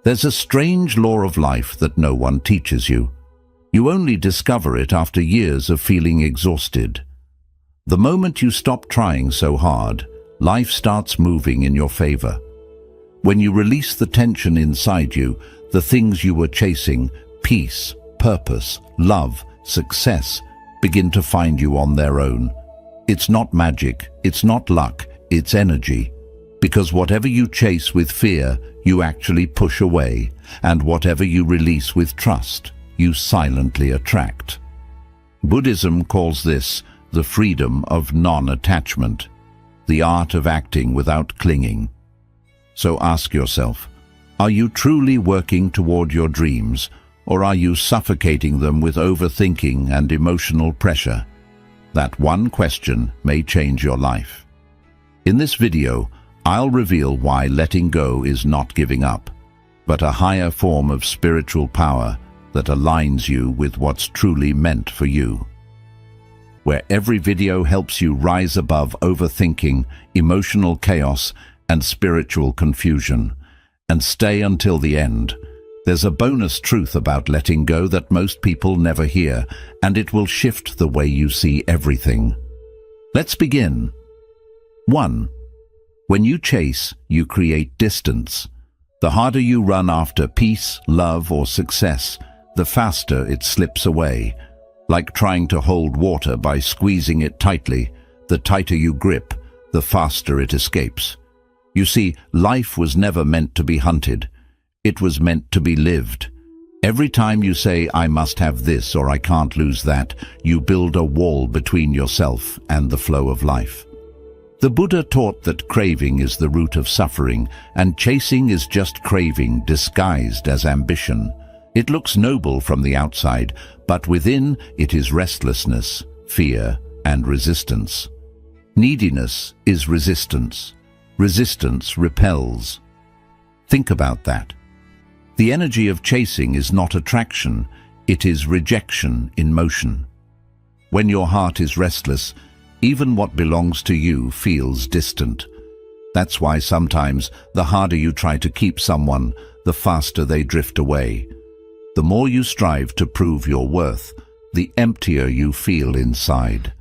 There's a strange law of life that no one teaches you. You only discover it after years of feeling exhausted. The moment you stop trying so hard, life starts moving in your favor. When you release the tension inside you, the things you were chasing, peace, purpose, love, success, begin to find you on their own. It's not magic, it's not luck, it's energy. Because whatever you chase with fear, you actually push away, and whatever you release with trust, you silently attract. Buddhism calls this the freedom of non-attachment, the art of acting without clinging. So ask yourself, are you truly working toward your dreams, or are you suffocating them with overthinking and emotional pressure? That one question may change your life. In this video, I'll reveal why letting go is not giving up, but a higher form of spiritual power that aligns you with what's truly meant for you. Where every video helps you rise above overthinking, emotional chaos, and spiritual confusion, and stay until the end. There's a bonus truth about letting go that most people never hear, and it will shift the way you see everything. Let's begin. 1. When you chase, you create distance. The harder you run after peace, love, or success, the faster it slips away. Like trying to hold water by squeezing it tightly, the tighter you grip, the faster it escapes. You see, life was never meant to be hunted. It was meant to be lived. Every time you say, I must have this or I can't lose that, you build a wall between yourself and the flow of life. The Buddha taught that craving is the root of suffering, and chasing is just craving disguised as ambition. It looks noble from the outside, but within it is restlessness, fear, and resistance. Neediness is resistance. Resistance repels. Think about that. The energy of chasing is not attraction, it is rejection in motion. When your heart is restless, even what belongs to you feels distant. That's why sometimes the harder you try to keep someone, the faster they drift away. The more you strive to prove your worth, the emptier you feel inside.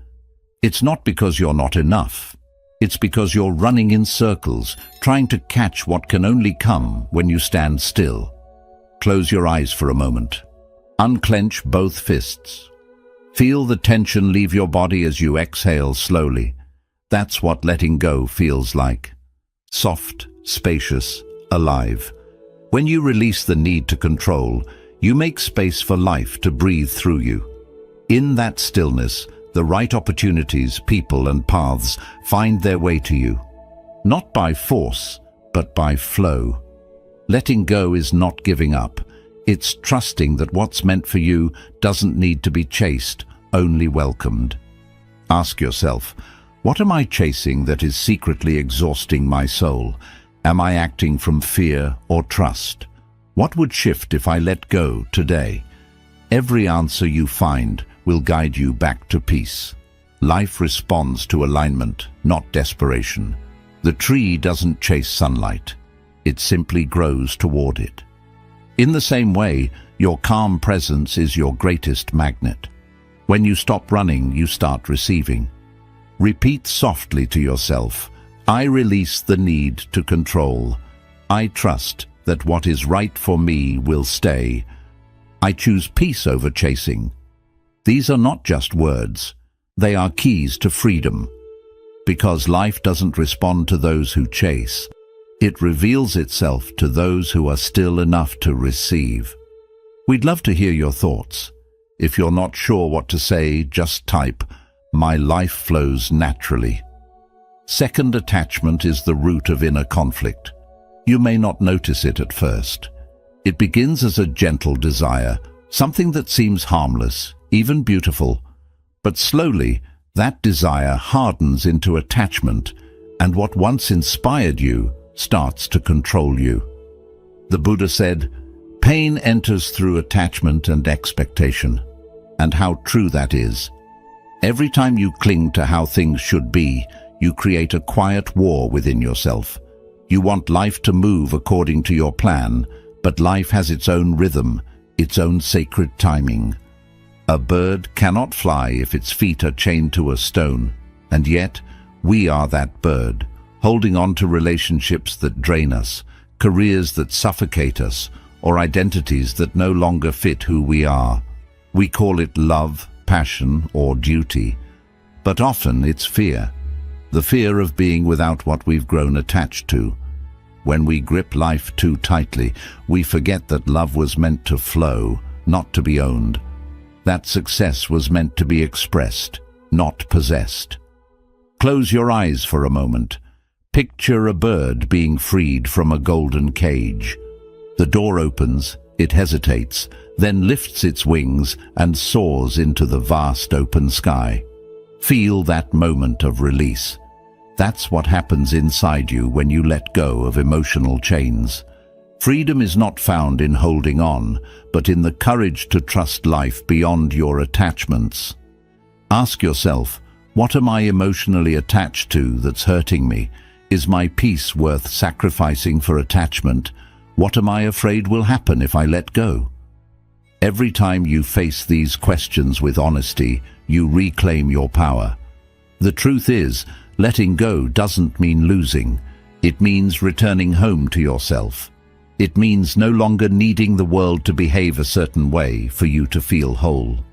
It's not because you're not enough. It's because you're running in circles, trying to catch what can only come when you stand still. Close your eyes for a moment. Unclench both fists. Feel the tension leave your body as you exhale slowly. That's what letting go feels like. Soft, spacious, alive. When you release the need to control, you make space for life to breathe through you. In that stillness, the right opportunities, people, and paths find their way to you. Not by force, but by flow. Letting go is not giving up. It's trusting that what's meant for you doesn't need to be chased, only welcomed. Ask yourself, what am I chasing that is secretly exhausting my soul? Am I acting from fear or trust? What would shift if I let go today? Every answer you find will guide you back to peace. Life responds to alignment, not desperation. The tree doesn't chase sunlight. It simply grows toward it. In the same way, your calm presence is your greatest magnet. When you stop running, you start receiving. Repeat softly to yourself, I release the need to control. I trust that what is right for me will stay. I choose peace over chasing. These are not just words. They are keys to freedom. Because life doesn't respond to those who chase. It reveals itself to those who are still enough to receive. We'd love to hear your thoughts. If you're not sure what to say, just type, my life flows naturally. Second, attachment is the root of inner conflict. You may not notice it at first. It begins as a gentle desire, something that seems harmless, even beautiful. But slowly, that desire hardens into attachment, and what once inspired you starts to control you. The Buddha said, pain enters through attachment and expectation. And how true that is. Every time you cling to how things should be, you create a quiet war within yourself. You want life to move according to your plan, But life has its own rhythm, its own sacred timing. A bird cannot fly if its feet are chained to a stone, and yet we are that bird, holding on to relationships that drain us, careers that suffocate us, or identities that no longer fit who we are. We call it love, passion, or duty, but often it's fear. The fear of being without what we've grown attached to. When we grip life too tightly, we forget that love was meant to flow, not to be owned. That success was meant to be expressed, not possessed. Close your eyes for a moment. Picture a bird being freed from a golden cage. The door opens, it hesitates, then lifts its wings and soars into the vast open sky. Feel that moment of release. That's what happens inside you when you let go of emotional chains. Freedom is not found in holding on, but in the courage to trust life beyond your attachments. Ask yourself, what am I emotionally attached to that's hurting me? Is my peace worth sacrificing for attachment? What am I afraid will happen if I let go? Every time you face these questions with honesty, you reclaim your power. The truth is, letting go doesn't mean losing. It means returning home to yourself. It means no longer needing the world to behave a certain way for you to feel whole.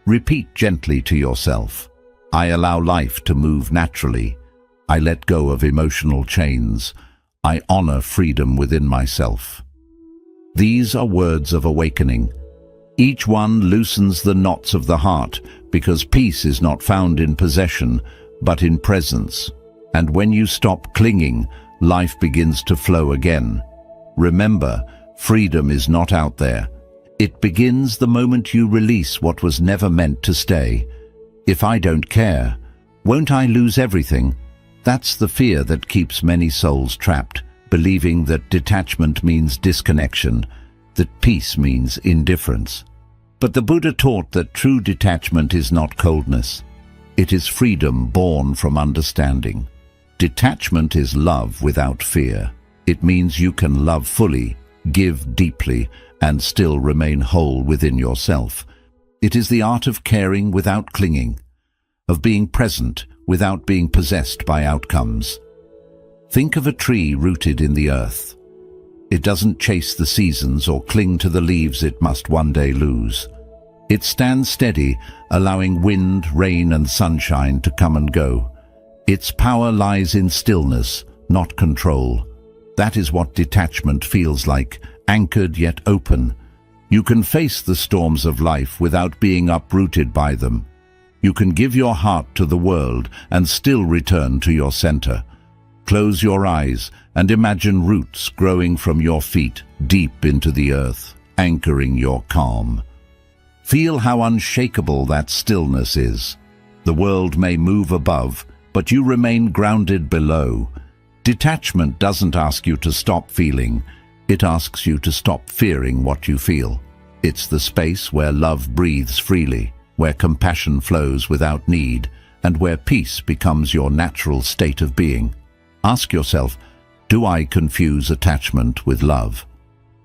Repeat gently to yourself, I allow life to move naturally. I let go of emotional chains. I honor freedom within myself. These are words of awakening. Each one loosens the knots of the heart, because peace is not found in possession, but in presence. And when you stop clinging, life begins to flow again. Remember, freedom is not out there. It begins the moment you release what was never meant to stay. If I don't care, won't I lose everything? That's the fear that keeps many souls trapped, believing that detachment means disconnection, that peace means indifference. But the Buddha taught that true detachment is not coldness. It is freedom born from understanding. Detachment is love without fear. It means you can love fully, give deeply, and still remain whole within yourself. It is the art of caring without clinging, of being present without being possessed by outcomes. Think of a tree rooted in the earth. It doesn't chase the seasons or cling to the leaves it must one day lose. It stands steady, allowing wind, rain, and sunshine to come and go. Its power lies in stillness, not control. That is what detachment feels like, anchored yet open. You can face the storms of life without being uprooted by them. You can give your heart to the world and still return to your center. Close your eyes and imagine roots growing from your feet deep into the earth, anchoring your calm. Feel how unshakable that stillness is. The world may move above, but you remain grounded below. Detachment doesn't ask you to stop feeling. It asks you to stop fearing what you feel. It's the space where love breathes freely, where compassion flows without need, and where peace becomes your natural state of being. Ask yourself, do I confuse attachment with love?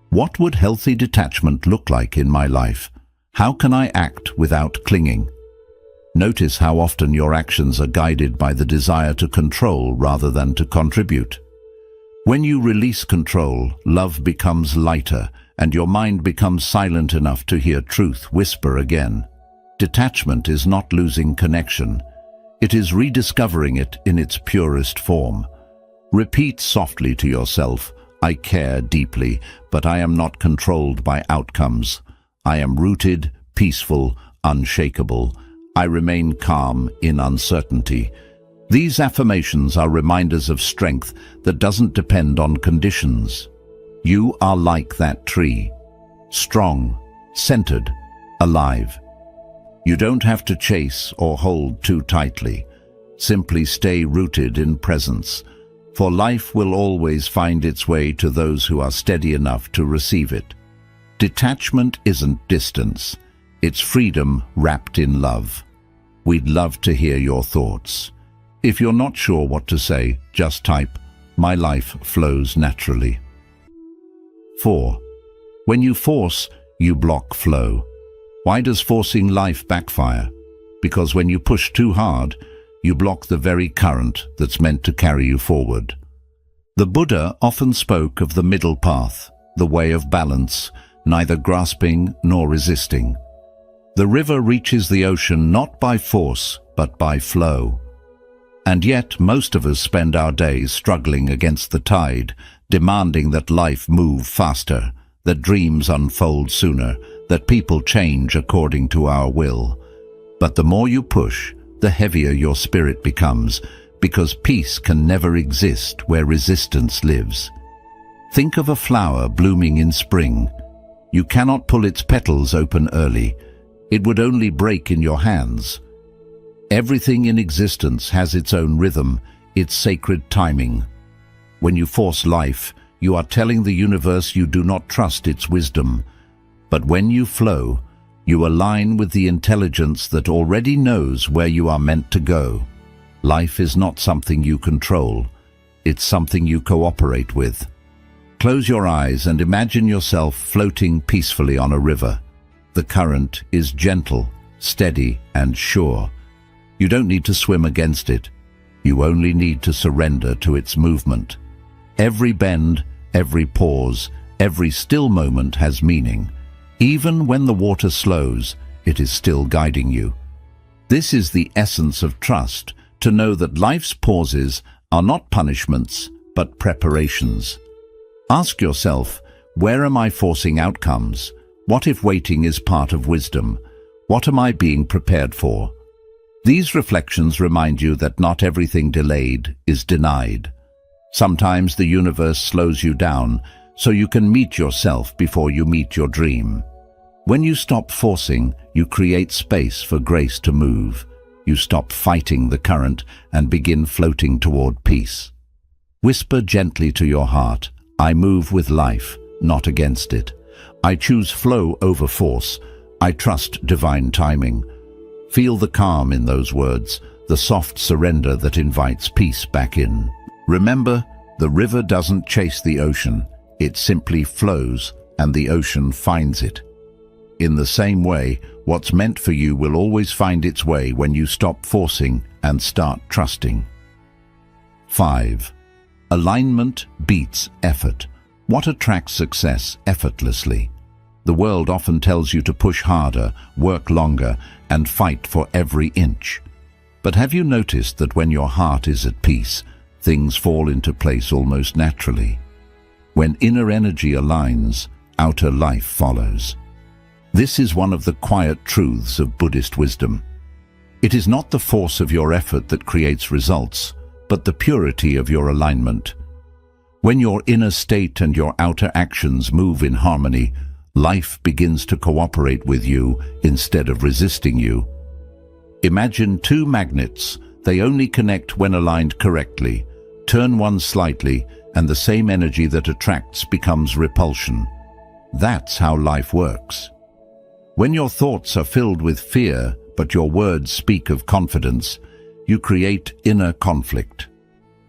What would healthy detachment look like in my life? How can I act without clinging? Notice how often your actions are guided by the desire to control rather than to contribute. When you release control, love becomes lighter, and your mind becomes silent enough to hear truth whisper again. Detachment is not losing connection. It is rediscovering it in its purest form. Repeat softly to yourself, I care deeply, but I am not controlled by outcomes. I am rooted, peaceful, unshakable. I remain calm in uncertainty. These affirmations are reminders of strength that doesn't depend on conditions. You are like that tree, strong, centered, alive. You don't have to chase or hold too tightly. Simply stay rooted in presence, for life will always find its way to those who are steady enough to receive it. Detachment isn't distance. It's freedom wrapped in love. We'd love to hear your thoughts. If you're not sure what to say, just type, "My life flows naturally." 4. When you force, you block flow. Why does forcing life backfire? Because when you push too hard, you block the very current that's meant to carry you forward. The Buddha often spoke of the middle path, the way of balance, neither grasping nor resisting. The river reaches the ocean not by force, but by flow. And yet most of us spend our days struggling against the tide, demanding that life move faster, that dreams unfold sooner, that people change according to our will. But the more you push, the heavier your spirit becomes, because peace can never exist where resistance lives. Think of a flower blooming in spring. You cannot pull its petals open early. It would only break in your hands. Everything in existence has its own rhythm, its sacred timing. When you force life, you are telling the universe you do not trust its wisdom. But when you flow, you align with the intelligence that already knows where you are meant to go. Life is not something you control. It's something you cooperate with. Close your eyes and imagine yourself floating peacefully on a river. The current is gentle, steady, and sure. You don't need to swim against it. You only need to surrender to its movement. Every bend, every pause, every still moment has meaning. Even when the water slows, it is still guiding you. This is the essence of trust, to know that life's pauses are not punishments, but preparations. Ask yourself, where am I forcing outcomes? What if waiting is part of wisdom? What am I being prepared for? These reflections remind you that not everything delayed is denied. Sometimes the universe slows you down so you can meet yourself before you meet your dream. When you stop forcing, you create space for grace to move. You stop fighting the current and begin floating toward peace. Whisper gently to your heart, I move with life, not against it. I choose flow over force. I trust divine timing. Feel the calm in those words, the soft surrender that invites peace back in. Remember, the river doesn't chase the ocean. It simply flows, and the ocean finds it. In the same way, what's meant for you will always find its way when you stop forcing and start trusting. 5. Alignment beats effort. What attracts success effortlessly? The world often tells you to push harder, work longer, and fight for every inch. But have you noticed that when your heart is at peace, things fall into place almost naturally? When inner energy aligns, outer life follows. This is one of the quiet truths of Buddhist wisdom. It is not the force of your effort that creates results, but the purity of your alignment. When your inner state and your outer actions move in harmony, life begins to cooperate with you instead of resisting you. Imagine two magnets. They only connect when aligned correctly. Turn one slightly, and the same energy that attracts becomes repulsion. That's how life works. When your thoughts are filled with fear, but your words speak of confidence, you create inner conflict.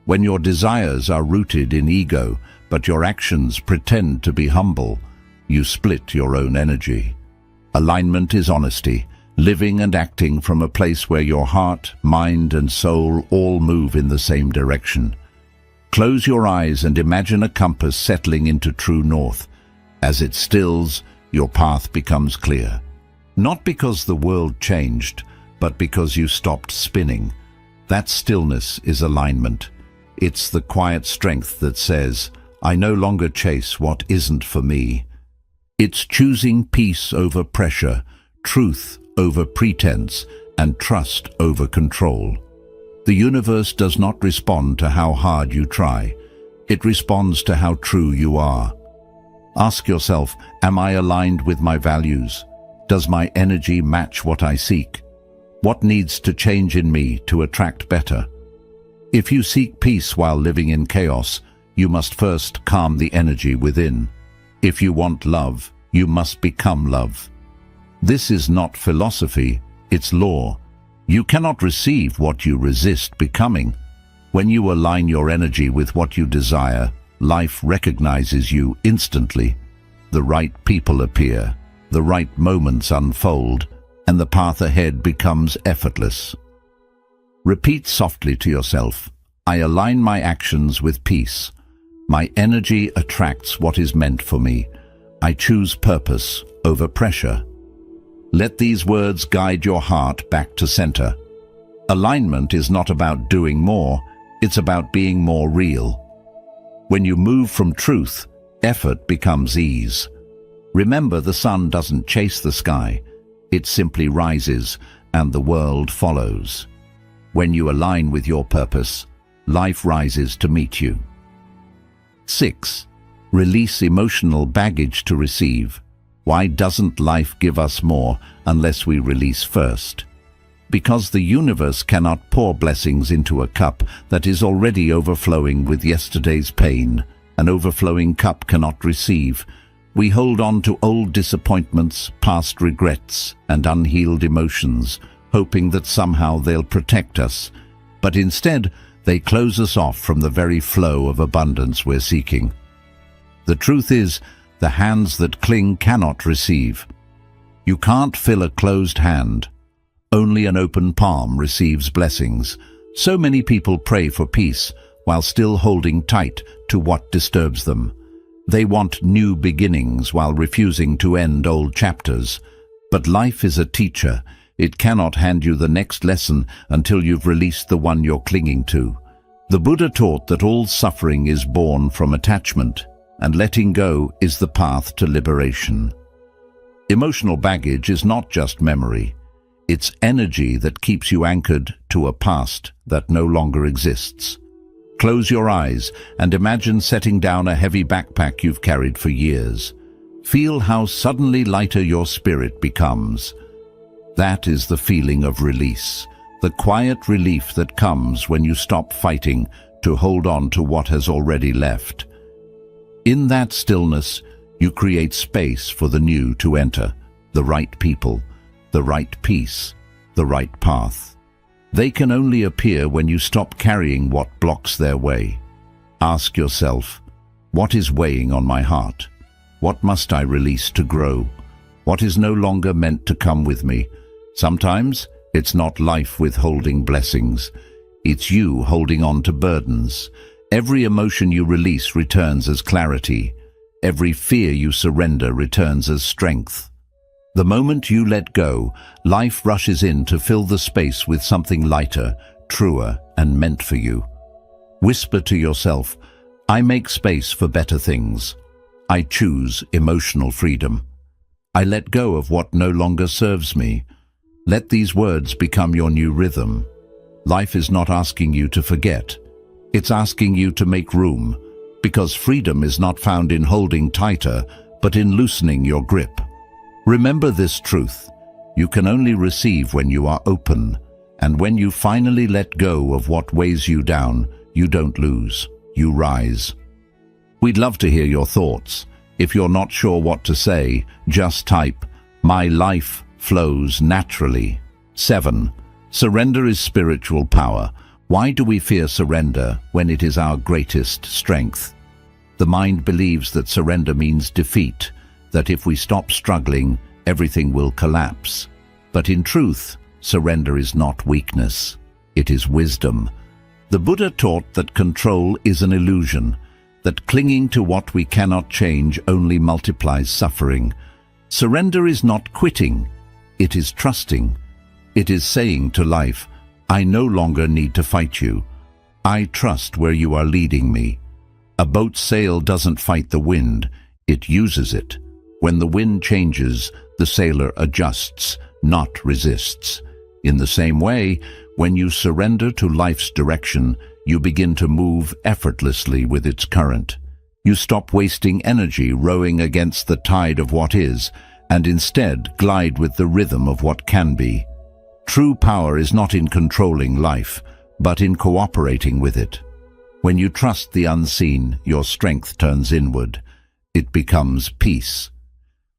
When your desires are rooted in ego, but your actions pretend to be humble, you split your own energy. Alignment is honesty, living and acting from a place where your heart, mind, and soul all move in the same direction. Close your eyes and imagine a compass settling into true north. As it stills, your path becomes clear. Not because the world changed, but because you stopped spinning. That stillness is alignment. It's the quiet strength that says, I no longer chase what isn't for me. It's choosing peace over pressure, truth over pretense, and trust over control. The universe does not respond to how hard you try. It responds to how true you are. Ask yourself, am I aligned with my values? Does my energy match what I seek? What needs to change in me to attract better? If you seek peace while living in chaos, you must first calm the energy within. If you want love, you must become love. This is not philosophy, it's law. You cannot receive what you resist becoming. When you align your energy with what you desire, life recognizes you instantly. the right people appear, the right moments unfold, and the path ahead becomes effortless. Repeat softly to yourself, I align my actions with peace. My energy attracts what is meant for me. I choose purpose over pressure. Let these words guide your heart back to center. Alignment is not about doing more, it's about being more real. When you move from truth, effort becomes ease. Remember, the sun doesn't chase the sky, it simply rises and the world follows. When you align with your purpose, life rises to meet you. 6. Release emotional baggage to receive. Why doesn't life give us more unless we release first? Because the universe cannot pour blessings into a cup that is already overflowing with yesterday's pain. An overflowing cup cannot receive. We hold on to old disappointments, past regrets, and unhealed emotions, hoping that somehow they'll protect us. But instead, they close us off from the very flow of abundance we're seeking. The truth is, the hands that cling cannot receive. You can't fill a closed hand. Only an open palm receives blessings. So many people pray for peace while still holding tight to what disturbs them. They want new beginnings while refusing to end old chapters. But life is a teacher. It cannot hand you the next lesson until you've released the one you're clinging to. The Buddha taught that all suffering is born from attachment, and letting go is the path to liberation. Emotional baggage is not just memory. It's energy that keeps you anchored to a past that no longer exists. Close your eyes and imagine setting down a heavy backpack you've carried for years. Feel how suddenly lighter your spirit becomes. That is the feeling of release, the quiet relief that comes when you stop fighting to hold on to what has already left. In that stillness, you create space for the new to enter, the right people, the right peace, the right path. They can only appear when you stop carrying what blocks their way. Ask yourself, what is weighing on my heart? What must I release to grow? What is no longer meant to come with me? Sometimes it's not life withholding blessings. It's you holding on to burdens. Every emotion you release returns as clarity. Every fear you surrender returns as strength. The moment you let go, life rushes in to fill the space with something lighter, truer, and meant for you. Whisper to yourself, I make space for better things. I choose emotional freedom. I let go of what no longer serves me. Let these words become your new rhythm. Life is not asking you to forget. It's asking you to make room, because freedom is not found in holding tighter, but in loosening your grip. Remember this truth. You can only receive when you are open, and when you finally let go of what weighs you down, you don't lose, you rise. We'd love to hear your thoughts. If you're not sure what to say, just type, "My life flows naturally." 7. Surrender is spiritual power. Why do we fear surrender when it is our greatest strength? The mind believes that surrender means defeat, that if we stop struggling, everything will collapse. But in truth, surrender is not weakness. It is wisdom. The Buddha taught that control is an illusion, that clinging to what we cannot change only multiplies suffering. Surrender is not quitting. It is trusting. It is saying to life, I no longer need to fight you. I trust where you are leading me. A boat's sail doesn't fight the wind, it uses it. When the wind changes, the sailor adjusts, not resists. In the same way, when you surrender to life's direction, you begin to move effortlessly with its current. You stop wasting energy rowing against the tide of what is, and instead glide with the rhythm of what can be. True power is not in controlling life, but in cooperating with it. When you trust the unseen, your strength turns inward. It becomes peace.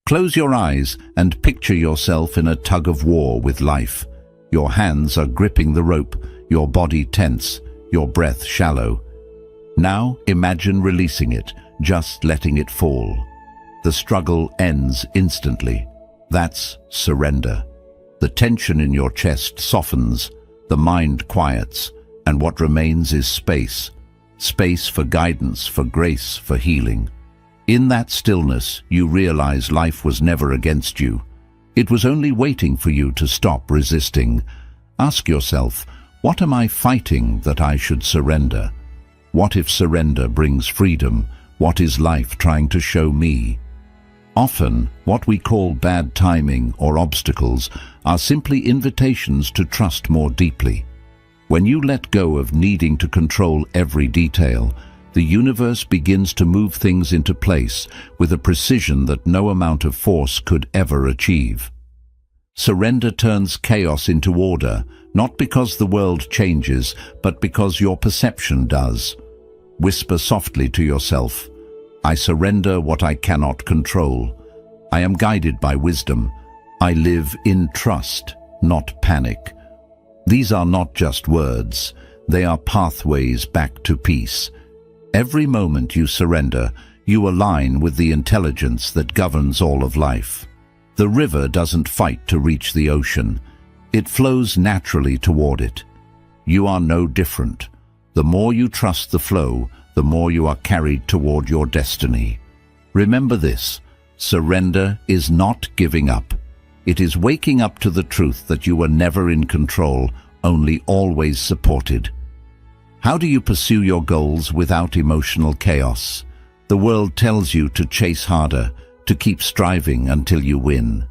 Close your eyes and picture yourself in a tug-of-war with life. Your hands are gripping the rope, your body tense, your breath shallow. Now imagine releasing it, just letting it fall. the struggle ends instantly. That's surrender. The tension in your chest softens, the mind quiets, and what remains is space. Space for guidance, for grace, for healing. In that stillness, you realize life was never against you. It was only waiting for you to stop resisting. Ask yourself, what am I fighting that I should surrender? What if surrender brings freedom? What is life trying to show me? Often, what we call bad timing or obstacles are simply invitations to trust more deeply. When you let go of needing to control every detail, the universe begins to move things into place with a precision that no amount of force could ever achieve. Surrender turns chaos into order, not because the world changes, but because your perception does. Whisper softly to yourself, I surrender what I cannot control. I am guided by wisdom. I live in trust, not panic. These are not just words, they are pathways back to peace. Every moment you surrender, you align with the intelligence that governs all of life. The river doesn't fight to reach the ocean. It flows naturally toward it. You are no different. The more you trust the flow, the more you are carried toward your destiny. Remember this, surrender is not giving up. It is waking up to the truth that you were never in control, only always supported. How do you pursue your goals without emotional chaos? The world tells you to chase harder, to keep striving until you win.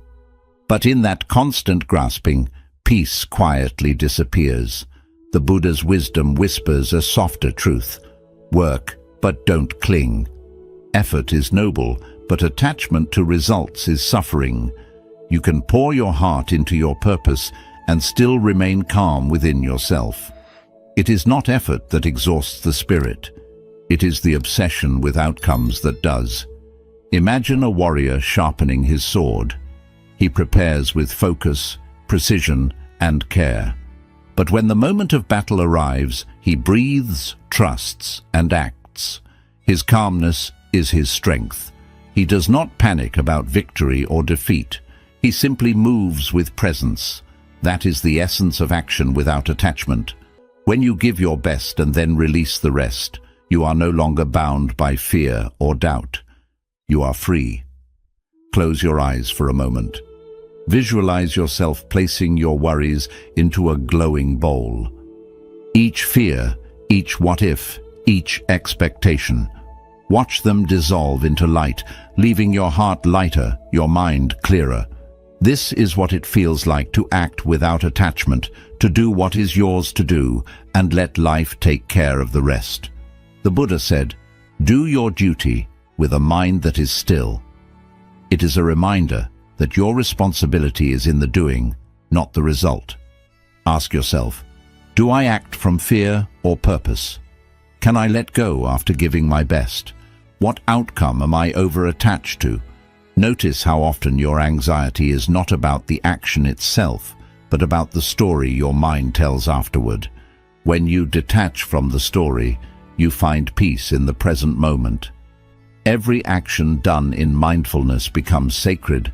But in that constant grasping, peace quietly disappears. The Buddha's wisdom whispers a softer truth. Work, but don't cling. Effort is noble, but attachment to results is suffering. You can pour your heart into your purpose and still remain calm within yourself. It is not effort that exhausts the spirit. It is the obsession with outcomes that does. Imagine a warrior sharpening his sword. He prepares with focus, precision, and care. But when the moment of battle arrives, he breathes, trusts, and acts. His calmness is his strength. He does not panic about victory or defeat. He simply moves with presence. That is the essence of action without attachment. When you give your best and then release the rest, you are no longer bound by fear or doubt. You are free. Close your eyes for a moment. Visualize yourself placing your worries into a glowing bowl. Each fear, each what if, each expectation. Watch them dissolve into light, leaving your heart lighter, your mind clearer. This is what it feels like to act without attachment, to do what is yours to do, and let life take care of the rest. The Buddha said, "Do your duty with a mind that is still." It is a reminder that your responsibility is in the doing, not the result. Ask yourself, do I act from fear or purpose? Can I let go after giving my best? What outcome am I over-attached to? Notice how often your anxiety is not about the action itself, but about the story your mind tells afterward. When you detach from the story, you find peace in the present moment. Every action done in mindfulness becomes sacred,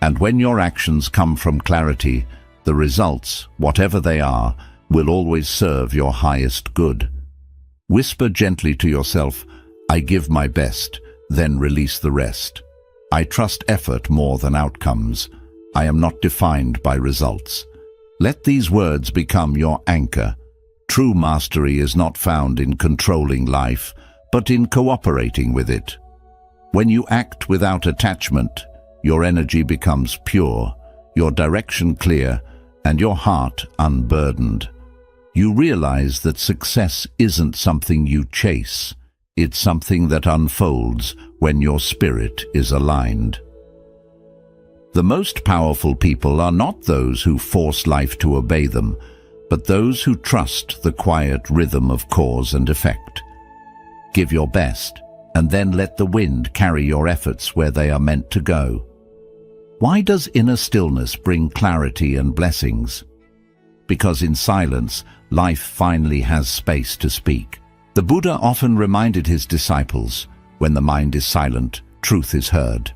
and when your actions come from clarity, the results, whatever they are, will always serve your highest good. Whisper gently to yourself, I give my best, then release the rest. I trust effort more than outcomes. I am not defined by results. Let these words become your anchor. True mastery is not found in controlling life, but in cooperating with it. When you act without attachment, your energy becomes pure, your direction clear, and your heart unburdened. You realize that success isn't something you chase. It's something that unfolds when your spirit is aligned. The most powerful people are not those who force life to obey them, but those who trust the quiet rhythm of cause and effect. Give your best, and then let the wind carry your efforts where they are meant to go. Why does inner stillness bring clarity and blessings? Because in silence, life finally has space to speak. The Buddha often reminded his disciples, when the mind is silent, truth is heard.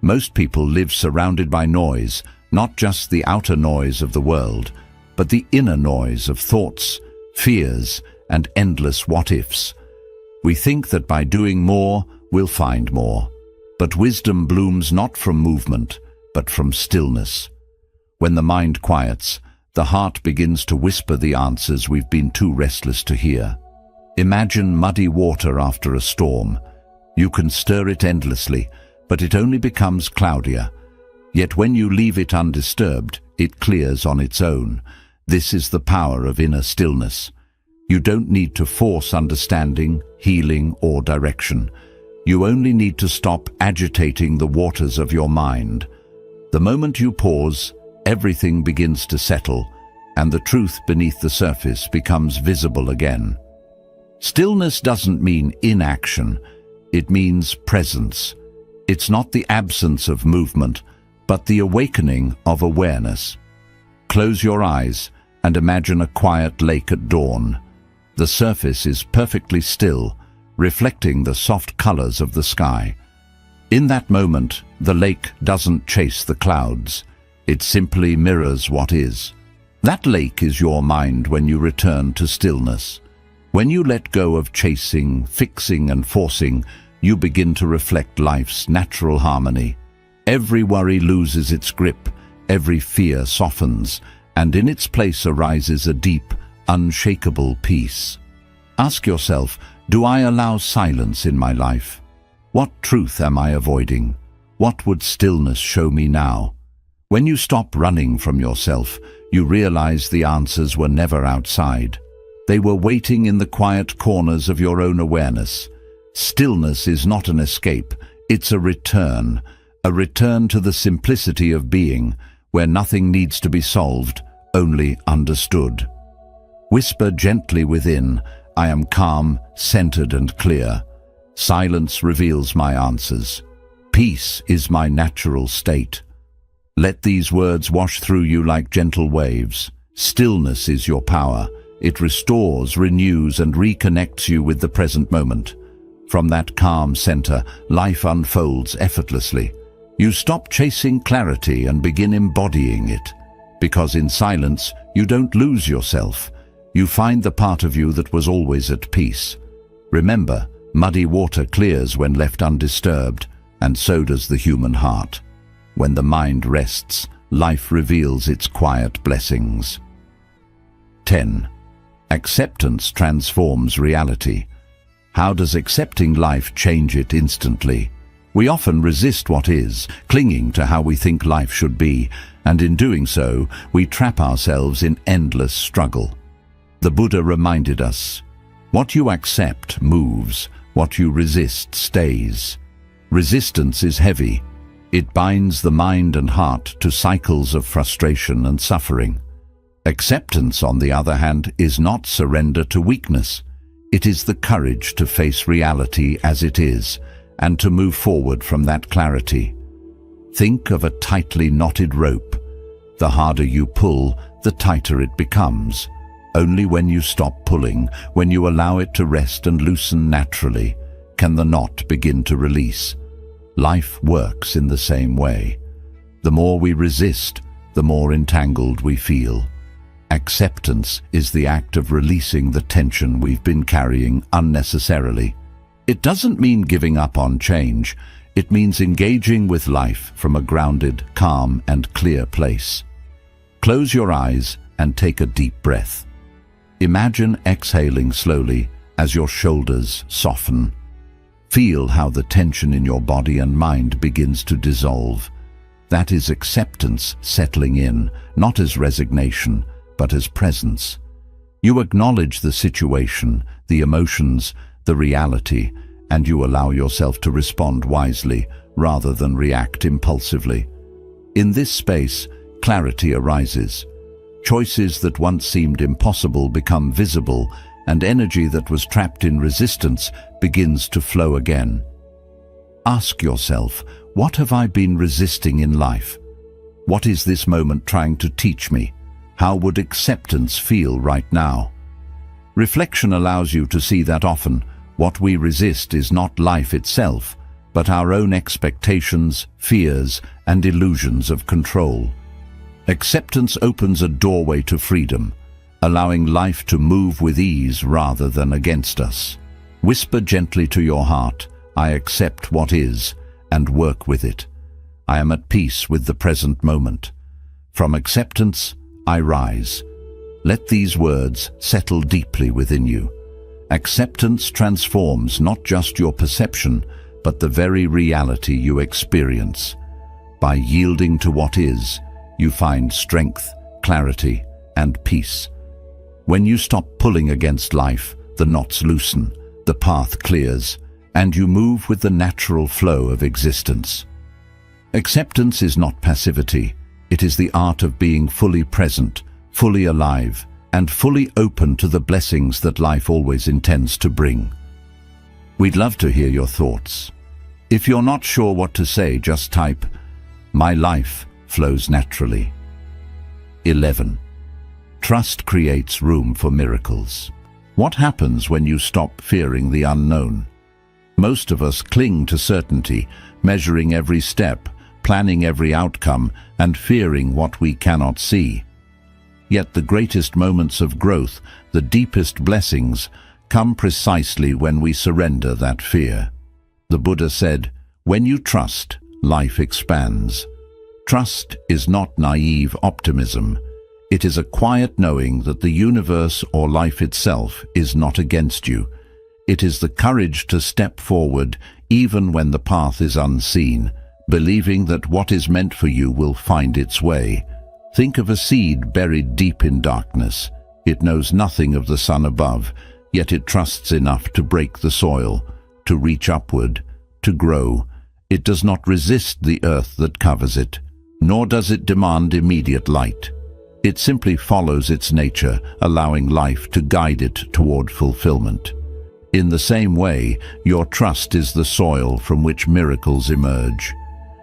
Most people live surrounded by noise, not just the outer noise of the world, but the inner noise of thoughts, fears, and endless what-ifs. We think that by doing more, we'll find more. But wisdom blooms not from movement, but from stillness. When the mind quiets, the heart begins to whisper the answers we've been too restless to hear. Imagine muddy water after a storm. You can stir it endlessly, but it only becomes cloudier. Yet when you leave it undisturbed, it clears on its own. This is the power of inner stillness. You don't need to force understanding, healing, or direction. You only need to stop agitating the waters of your mind. The moment you pause, everything begins to settle, and the truth beneath the surface becomes visible again. Stillness doesn't mean inaction, it means presence. It's not the absence of movement, but the awakening of awareness. Close your eyes and imagine a quiet lake at dawn. The surface is perfectly still, reflecting the soft colors of the sky. In that moment, the lake doesn't chase the clouds. It simply mirrors what is. That lake is your mind when you return to stillness. When you let go of chasing, fixing, and forcing, you begin to reflect life's natural harmony. Every worry loses its grip, every fear softens, and in its place arises a deep, unshakable peace. Ask yourself, do I allow silence in my life? What truth am I avoiding? What would stillness show me now? When you stop running from yourself, you realize the answers were never outside. They were waiting in the quiet corners of your own awareness. Stillness is not an escape, it's a return to the simplicity of being, where nothing needs to be solved, only understood. Whisper gently within, I am calm, centered, and clear. Silence reveals my answers. Peace is my natural state. Let these words wash through you like gentle waves. Stillness is your power. It restores, renews, and reconnects you with the present moment. From that calm center, life unfolds effortlessly. You stop chasing clarity and begin embodying it. Because in silence, you don't lose yourself. You find the part of you that was always at peace. Remember, muddy water clears when left undisturbed, and so does the human heart. When the mind rests, life reveals its quiet blessings. 10. Acceptance transforms reality. How does accepting life change it instantly? We often resist what is, clinging to how we think life should be, and in doing so, we trap ourselves in endless struggle. The Buddha reminded us, what you accept moves, what you resist stays. Resistance is heavy. It binds the mind and heart to cycles of frustration and suffering. Acceptance, on the other hand, is not surrender to weakness. It is the courage to face reality as it is, and to move forward from that clarity. Think of a tightly knotted rope. The harder you pull, the tighter it becomes. Only when you stop pulling, when you allow it to rest and loosen naturally, can the knot begin to release. Life works in the same way. The more we resist, the more entangled we feel. Acceptance is the act of releasing the tension we've been carrying unnecessarily. It doesn't mean giving up on change. It means engaging with life from a grounded, calm, and clear place. Close your eyes and take a deep breath. Imagine exhaling slowly as your shoulders soften. Feel how the tension in your body and mind begins to dissolve. That is acceptance settling in, not as resignation, but as presence. You acknowledge the situation, the emotions, the reality, and you allow yourself to respond wisely rather than react impulsively. In this space, clarity arises. Choices that once seemed impossible become visible, and energy that was trapped in resistance begins to flow again. Ask yourself, what have I been resisting in life? What is this moment trying to teach me? How would acceptance feel right now? Reflection allows you to see that often what we resist is not life itself, but our own expectations, fears, and illusions of control. Acceptance opens a doorway to freedom, allowing life to move with ease rather than against us. Whisper gently to your heart, "I accept what is," and work with it. I am at peace with the present moment. From acceptance, I rise. Let these words settle deeply within you. Acceptance transforms not just your perception, but the very reality you experience. By yielding to what is, you find strength, clarity, and peace. When you stop pulling against life, the knots loosen, the path clears, and you move with the natural flow of existence. Acceptance is not passivity. It is the art of being fully present, fully alive, and fully open to the blessings that life always intends to bring. We'd love to hear your thoughts. If you're not sure what to say, just type, "My life flows naturally." 11. Trust creates room for miracles. What happens when you stop fearing the unknown? Most of us cling to certainty, measuring every step, planning every outcome, and fearing what we cannot see. Yet the greatest moments of growth, the deepest blessings, come precisely when we surrender that fear. The Buddha said, "When you trust, life expands." Trust is not naive optimism. It is a quiet knowing that the universe or life itself is not against you. It is the courage to step forward even when the path is unseen, believing that what is meant for you will find its way. Think of a seed buried deep in darkness. It knows nothing of the sun above, yet it trusts enough to break the soil, to reach upward, to grow. It does not resist the earth that covers it, nor does it demand immediate light. It simply follows its nature, allowing life to guide it toward fulfillment. In the same way, your trust is the soil from which miracles emerge.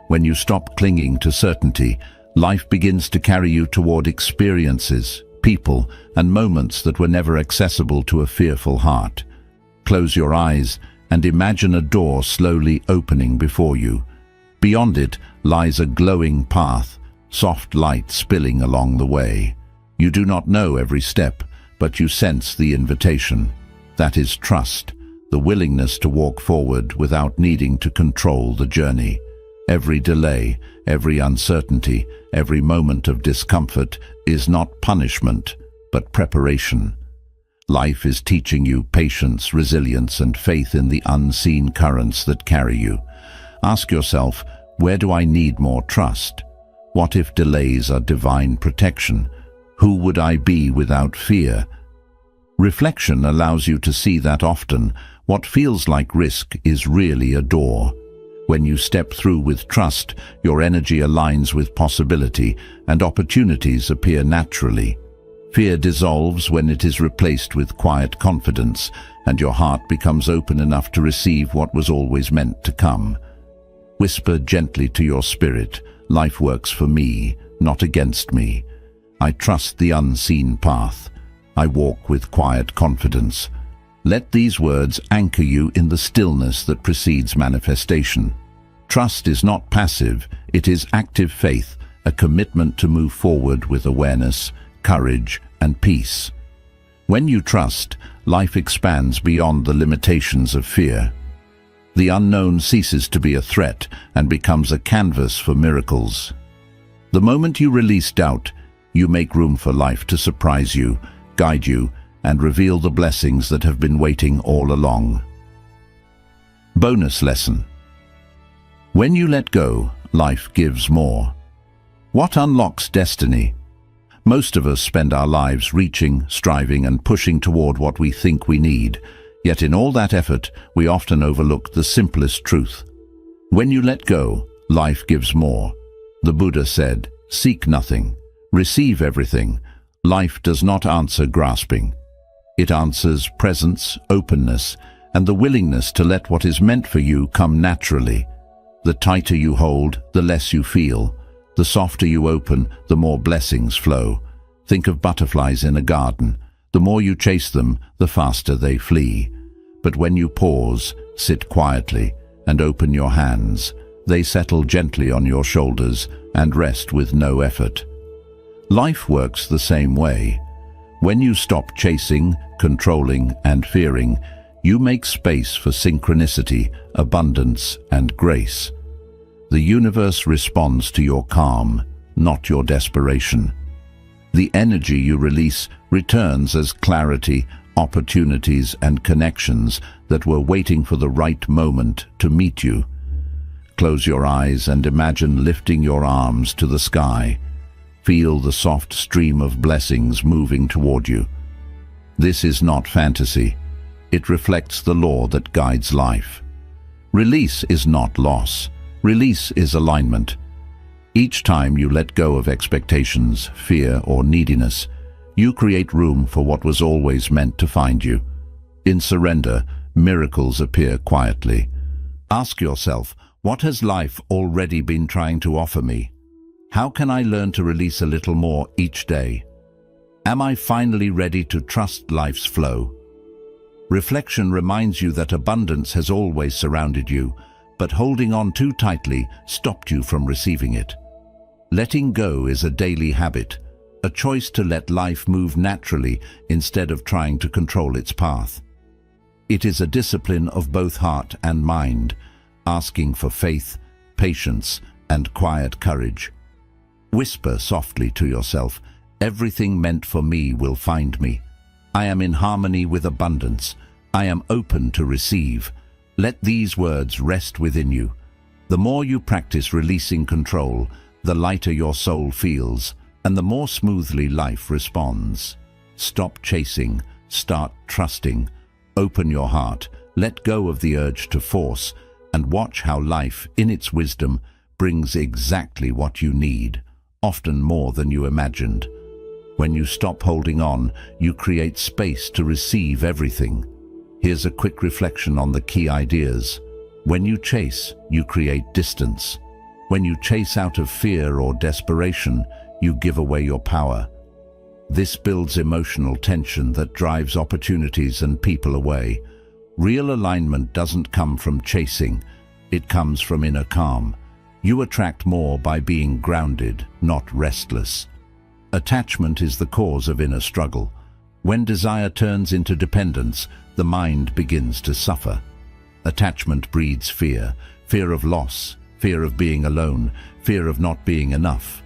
When you stop clinging to certainty, life begins to carry you toward experiences, people, and moments that were never accessible to a fearful heart. Close your eyes and imagine a door slowly opening before you. Beyond it lies a glowing path, soft light spilling along the way. You do not know every step, but you sense the invitation. That is trust, the willingness to walk forward without needing to control the journey. Every delay, every uncertainty, every moment of discomfort is not punishment, but preparation. Life is teaching you patience, resilience, and faith in the unseen currents that carry you. Ask yourself, where do I need more trust? What if delays are divine protection? Who would I be without fear? Reflection allows you to see that often what feels like risk is really a door. When you step through with trust, your energy aligns with possibility and opportunities appear naturally. Fear dissolves when it is replaced with quiet confidence, and your heart becomes open enough to receive what was always meant to come. Whisper gently to your spirit, "Life works for me, not against me. I trust the unseen path. I walk with quiet confidence." Let these words anchor you in the stillness that precedes manifestation. Trust is not passive, it is active faith, a commitment to move forward with awareness, courage, and peace. When you trust, life expands beyond the limitations of fear. The unknown ceases to be a threat and becomes a canvas for miracles. The moment you release doubt, you make room for life to surprise you, guide you, and reveal the blessings that have been waiting all along. Bonus lesson. When you let go, life gives more. What unlocks destiny? Most of us spend our lives reaching, striving, and pushing toward what we think we need. Yet in all that effort, we often overlook the simplest truth. When you let go, life gives more. The Buddha said, "Seek nothing, receive everything." Life does not answer grasping. It answers presence, openness, and the willingness to let what is meant for you come naturally. The tighter you hold, the less you feel. The softer you open, the more blessings flow. Think of butterflies in a garden. The more you chase them, the faster they flee. But when you pause, sit quietly, and open your hands. They settle gently on your shoulders and rest with no effort. Life works the same way. When you stop chasing, controlling, and fearing, you make space for synchronicity, abundance, and grace. The universe responds to your calm, not your desperation. The energy you release returns as clarity, opportunities, and connections that were waiting for the right moment to meet you. Close your eyes and imagine lifting your arms to the sky. Feel the soft stream of blessings moving toward you. This is not fantasy. It reflects the law that guides life. Release is not loss. Release is alignment. Each time you let go of expectations, fear, or neediness, you create room for what was always meant to find you. In surrender, miracles appear quietly. Ask yourself, what has life already been trying to offer me? How can I learn to release a little more each day? Am I finally ready to trust life's flow? Reflection reminds you that abundance has always surrounded you, but holding on too tightly stopped you from receiving it. Letting go is a daily habit, a choice to let life move naturally instead of trying to control its path. It is a discipline of both heart and mind, asking for faith, patience, and quiet courage. Whisper softly to yourself, everything meant for me will find me. I am in harmony with abundance. I am open to receive. Let these words rest within you. The more you practice releasing control, the lighter your soul feels, and the more smoothly life responds. Stop chasing, start trusting. Open your heart, let go of the urge to force, and watch how life, in its wisdom, brings exactly what you need, often more than you imagined. When you stop holding on, you create space to receive everything. Here's a quick reflection on the key ideas. When you chase, you create distance. When you chase out of fear or desperation, you give away your power. This builds emotional tension that drives opportunities and people away. Real alignment doesn't come from chasing, it comes from inner calm. You attract more by being grounded, not restless. Attachment is the cause of inner struggle. When desire turns into dependence, the mind begins to suffer. Attachment breeds fear, fear of loss, fear of being alone, fear of not being enough.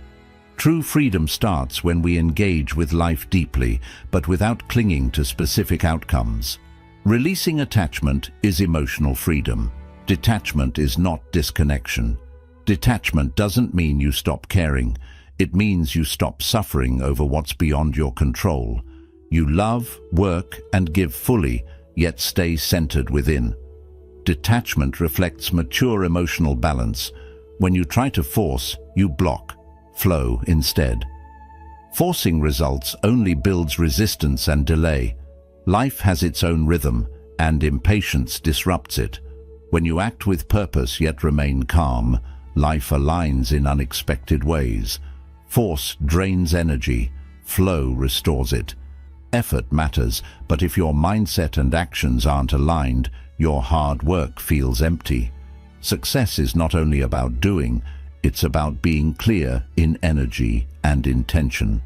True freedom starts when we engage with life deeply, but without clinging to specific outcomes. Releasing attachment is emotional freedom. Detachment is not disconnection. Detachment doesn't mean you stop caring. It means you stop suffering over what's beyond your control. You love, work, and give fully, yet stay centered within. Detachment reflects mature emotional balance. When you try to force, you block. Flow instead. Forcing results only builds resistance and delay. Life has its own rhythm, and impatience disrupts it. When you act with purpose yet remain calm, life aligns in unexpected ways. Force drains energy, flow restores it. Effort matters, but if your mindset and actions aren't aligned, your hard work feels empty. Success is not only about doing, it's about being clear in energy and intention.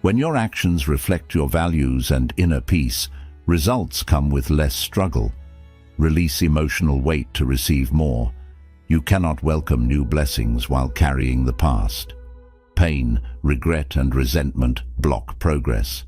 When your actions reflect your values and inner peace, results come with less struggle. Release emotional weight to receive more. You cannot welcome new blessings while carrying the past. Pain, regret, and resentment block progress.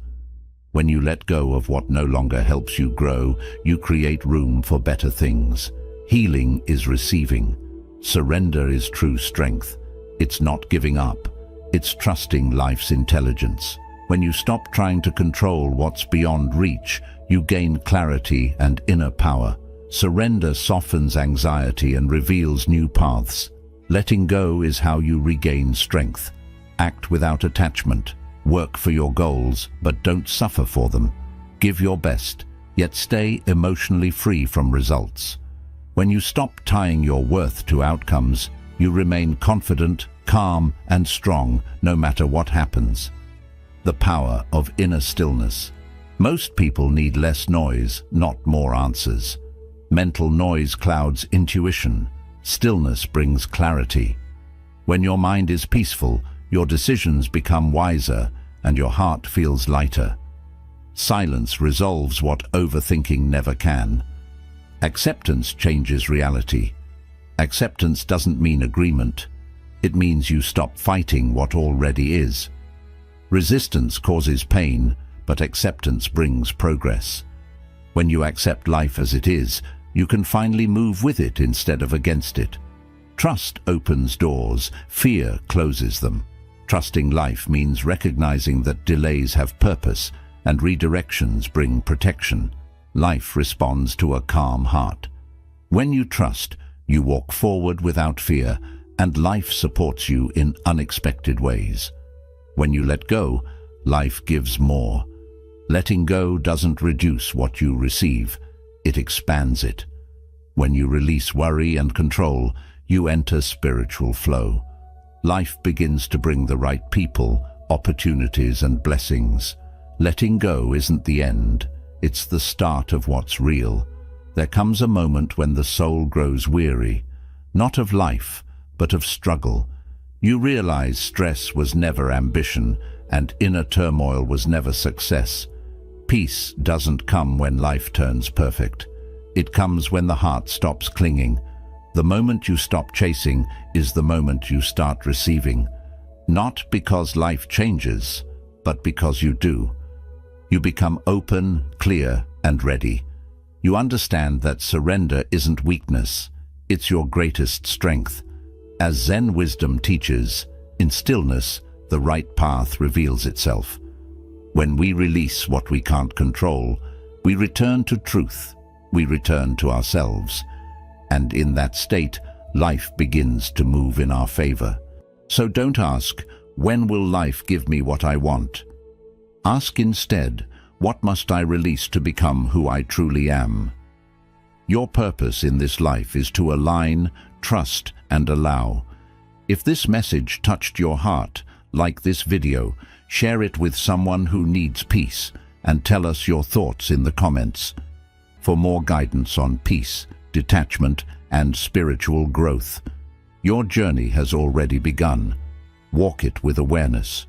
When you let go of what no longer helps you grow, you create room for better things. Healing is receiving. Surrender is true strength. It's not giving up. It's trusting life's intelligence. When you stop trying to control what's beyond reach, you gain clarity and inner power. Surrender softens anxiety and reveals new paths. Letting go is how you regain strength. Act without attachment. Work for your goals, but don't suffer for them. Give your best, yet stay emotionally free from results. When you stop tying your worth to outcomes, you remain confident, calm, and strong no matter what happens. The power of inner stillness. Most people need less noise, not more answers. Mental noise clouds intuition. Stillness brings clarity. When your mind is peaceful, your decisions become wiser and your heart feels lighter. Silence resolves what overthinking never can. Acceptance changes reality. Acceptance doesn't mean agreement. It means you stop fighting what already is. Resistance causes pain, but acceptance brings progress. When you accept life as it is, you can finally move with it instead of against it. Trust opens doors, fear closes them. Trusting life means recognizing that delays have purpose and redirections bring protection. Life responds to a calm heart. When you trust, you walk forward without fear, and life supports you in unexpected ways. When you let go, life gives more. Letting go doesn't reduce what you receive, it expands it. When you release worry and control, you enter spiritual flow. Life begins to bring the right people, opportunities and blessings. Letting go isn't the end, it's the start of what's real. There comes a moment when the soul grows weary, not of life, but of struggle. You realize stress was never ambition, and inner turmoil was never success. Peace doesn't come when life turns perfect. It comes when the heart stops clinging. The moment you stop chasing is the moment you start receiving. Not because life changes, but because you do. You become open, clear, and ready. You understand that surrender isn't weakness, it's your greatest strength. As Zen wisdom teaches, in stillness, the right path reveals itself. When we release what we can't control, we return to truth, we return to ourselves. And in that state, life begins to move in our favor. So don't ask, when will life give me what I want? Ask instead, what must I release to become who I truly am? Your purpose in this life is to align, trust, and allow. If this message touched your heart, like this video, share it with someone who needs peace, and tell us your thoughts in the comments. For more guidance on peace, detachment, and spiritual growth, your journey has already begun. Walk it with awareness.